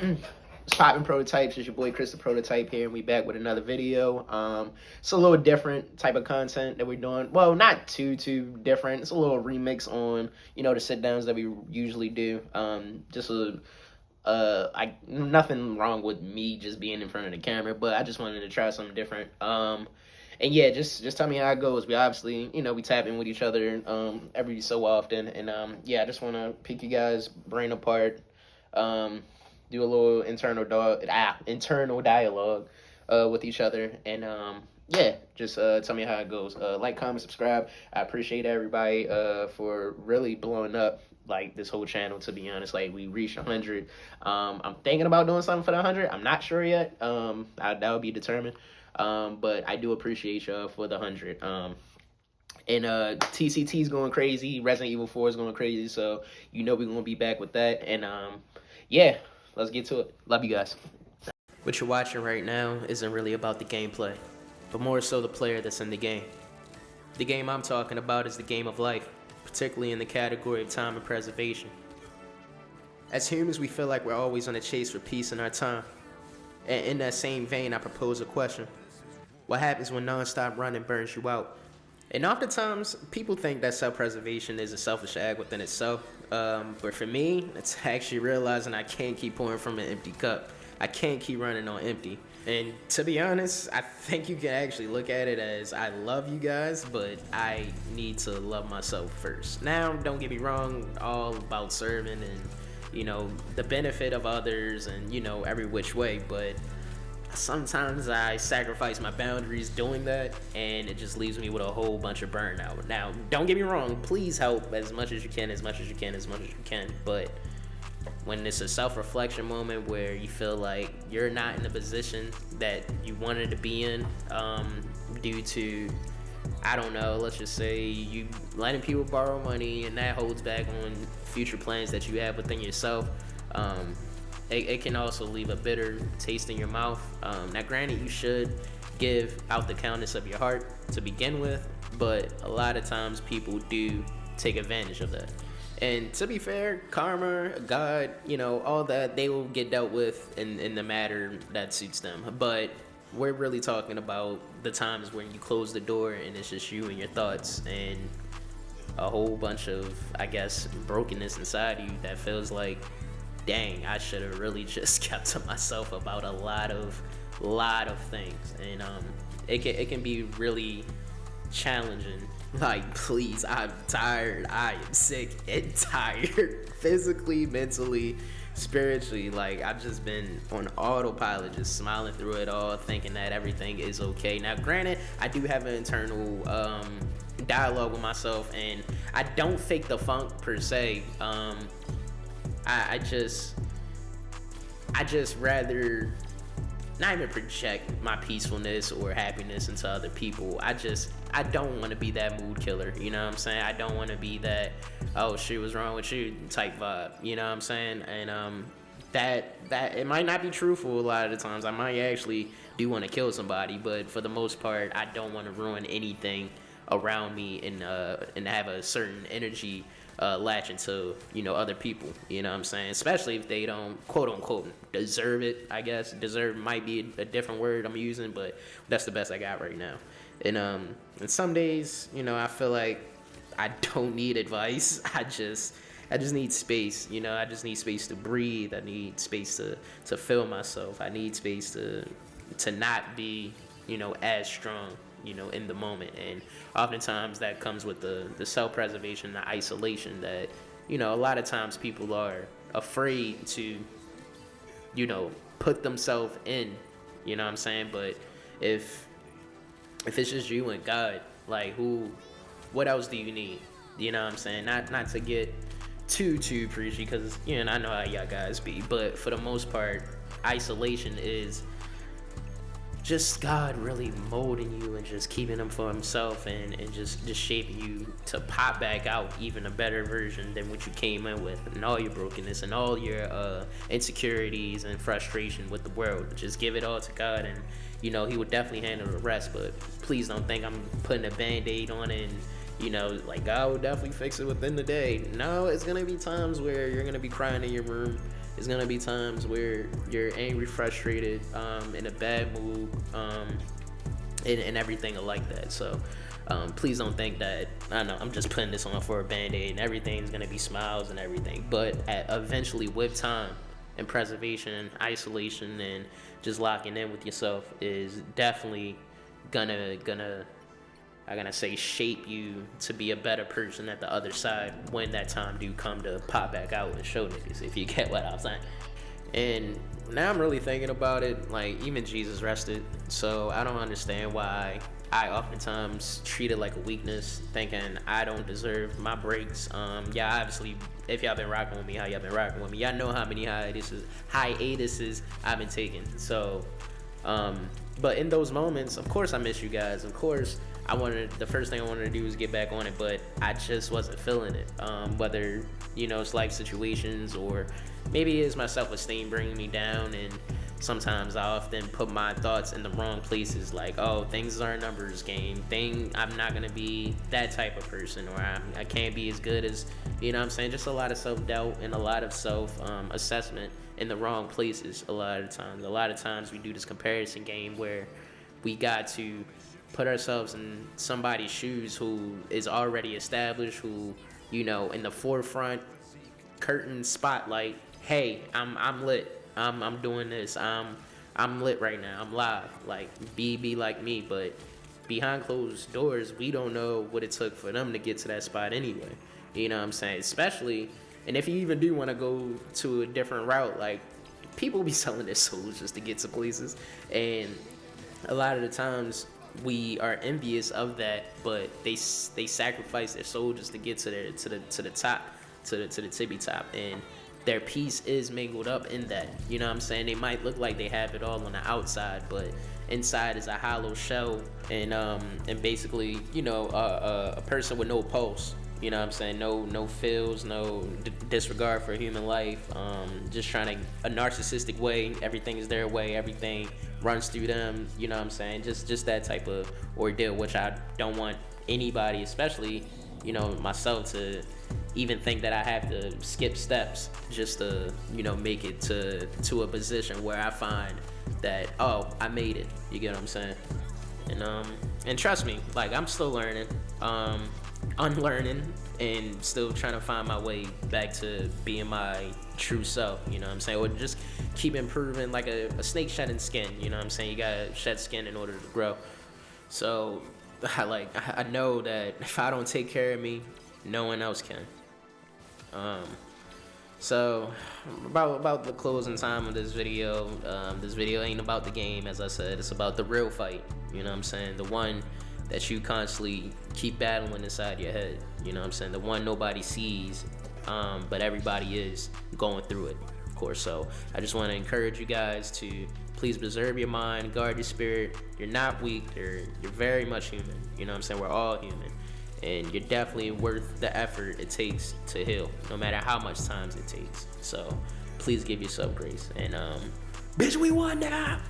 It's Poppin Prototypes. It's your boy Chris the Prototype here, and we back with another video. It's a little different type of content that we're doing. Well, not too different. It's a little remix on the sit downs that we usually do. Just nothing wrong with me just being in front of the camera, but I just wanted to try something different. And yeah, just tell me how it goes. We obviously, we tap in with each other every so often, and yeah, I just want to pick you guys' brain apart. Do a little internal dialogue with each other, and yeah, just tell me how it goes. Like, comment, subscribe. I appreciate everybody for really blowing up like this whole channel. To be honest, like we reached 100. I'm thinking about doing something for the 100. I'm not sure yet. That will be determined. But I do appreciate y'all for the 100. And TCT's going crazy. Resident Evil 4 is going crazy. So we're gonna be back with that. And yeah, let's get to it. Love you guys. What you're watching right now isn't really about the gameplay, but more so the player that's in the game. The game I'm talking about is the game of life, particularly in the category of time and preservation. As humans, we feel like we're always on a chase for peace in our time. And in that same vein, I propose a question. What happens when non-stop running burns you out? And oftentimes, people think that self-preservation is a selfish act within itself. But for me, it's actually realizing I can't keep pouring from an empty cup. I can't keep running on empty. And to be honest, I think you can actually look at it as I love you guys, but I need to love myself first. Now, don't get me wrong, all about serving and, the benefit of others and, every which way, but sometimes I sacrifice my boundaries doing that, and it just leaves me with a whole bunch of burnout. Now, don't get me wrong, please help as much as you can, but when it's a self-reflection moment where you feel like you're not in the position that you wanted to be in, due to, I don't know, let's just say you letting people borrow money and that holds back on future plans that you have within yourself, it can also leave a bitter taste in your mouth. Now granted, you should give out the kindness of your heart to begin with, but a lot of times people do take advantage of that. And to be fair, karma, God, all that, they will get dealt with in the matter that suits them. But we're really talking about the times when you close the door and it's just you and your thoughts and a whole bunch of, I guess, brokenness inside you that feels like, dang, I should have really just kept to myself about a lot of things. And it can be really challenging. Like, please, I'm tired. I am sick and tired. Physically, mentally, spiritually. Like, I've just been on autopilot, just smiling through it all, thinking that everything is okay. Now, granted, I do have an internal dialogue with myself, and I don't fake the funk per se. I just rather not even project my peacefulness or happiness into other people. I don't want to be that mood killer, you know what I'm saying? I don't want to be that, oh shit, what's wrong with you type vibe, you know what I'm saying? And that it might not be truthful a lot of the times. I might actually do want to kill somebody, but for the most part, I don't want to ruin anything around me and have a certain energy latch into other people, you know what I'm saying, especially if they don't quote unquote deserve it. I guess deserve might be a different word I'm using, but that's the best I got right now. And some days I feel like I don't need advice. I just need space. I just need space to breathe. I need space to feel myself. I need space to not be as strong in the moment. And oftentimes that comes with the self-preservation, the isolation that a lot of times people are afraid to put themselves in, you know what I'm saying? But if it's just you and God, like, what else do you need? You know what I'm saying? Not to get too preachy, because I know how y'all guys be, but for the most part, isolation is just God really molding you and just keeping him for himself and just shaping you to pop back out even a better version than what you came in with, and all your brokenness and all your insecurities and frustration with the world. Just give it all to God, and he will definitely handle the rest. But please don't think I'm putting a band-aid on it and like God will definitely fix it within the day. No, it's gonna be times where you're gonna be crying in your room It's gonna be times where you're angry, frustrated, in a bad mood, and everything like that. So please don't think that I know I'm just putting this on for a band-aid and everything's gonna be smiles and everything. But eventually, with time and preservation, isolation, and just locking in with yourself is definitely gonna I'm gonna say shape you to be a better person at the other side when that time do come to pop back out and show niggas, if you get what I'm saying. And now I'm really thinking about it, like even Jesus rested, so I don't understand why I oftentimes treat it like a weakness, thinking I don't deserve my breaks. Yeah, obviously, if y'all been rocking with me, how y'all been rocking with me, y'all know how many hiatuses I've been taking. So, but in those moments, of course, I miss you guys. Of course, the first thing I wanted to do was get back on it, but I just wasn't feeling it. Whether, it's life situations, or maybe it's my self-esteem bringing me down, and sometimes I often put my thoughts in the wrong places, like, oh, things are a numbers game. I'm not gonna be that type of person, or I can't be as good as, what I'm saying? Just a lot of self-doubt and a lot of self-assessment in the wrong places a lot of times. A lot of times we do this comparison game where we got to put ourselves in somebody's shoes who is already established, who, in the forefront, curtain spotlight. Hey, I'm lit. I'm doing this. I'm lit right now. I'm live. Like, be like me. But behind closed doors, we don't know what it took for them to get to that spot anyway. You know what I'm saying? Especially, and if you even do want to go to a different route, like, people be selling their souls just to get to places, and a lot of the times we are envious of that, but they sacrifice their soul just to get to the top, to the tippy top, and their peace is mingled up in that. You know what I'm saying? They might look like they have it all on the outside, but inside is a hollow shell, and basically, a person with no pulse. You know what I'm saying? No feels, no disregard for human life. Just trying to, a narcissistic way. Everything is their way. Everything runs through them. You know what I'm saying? Just that type of ordeal, which I don't want anybody, especially, myself, to even think that I have to skip steps just to, make it to a position where I find that, oh, I made it. You get what I'm saying? And trust me, like, I'm still learning, unlearning, and still trying to find my way back to being my true self. You know what I'm saying? Or just keep improving, like a snake shedding skin. You know what I'm saying? You gotta shed skin in order to grow. So I know that if I don't take care of me, no one else can. So about the closing time of this video. This video ain't about the game, as I said. It's about the real fight. You know what I'm saying? The one that you constantly keep battling inside your head. You know what I'm saying? The one nobody sees, but everybody is going through it, of course. So I just want to encourage you guys to please preserve your mind, guard your spirit. You're not weak. You're very much human. You know what I'm saying? We're all human. And you're definitely worth the effort it takes to heal, no matter how much time it takes. So please give yourself grace. And bitch, we won, nigga!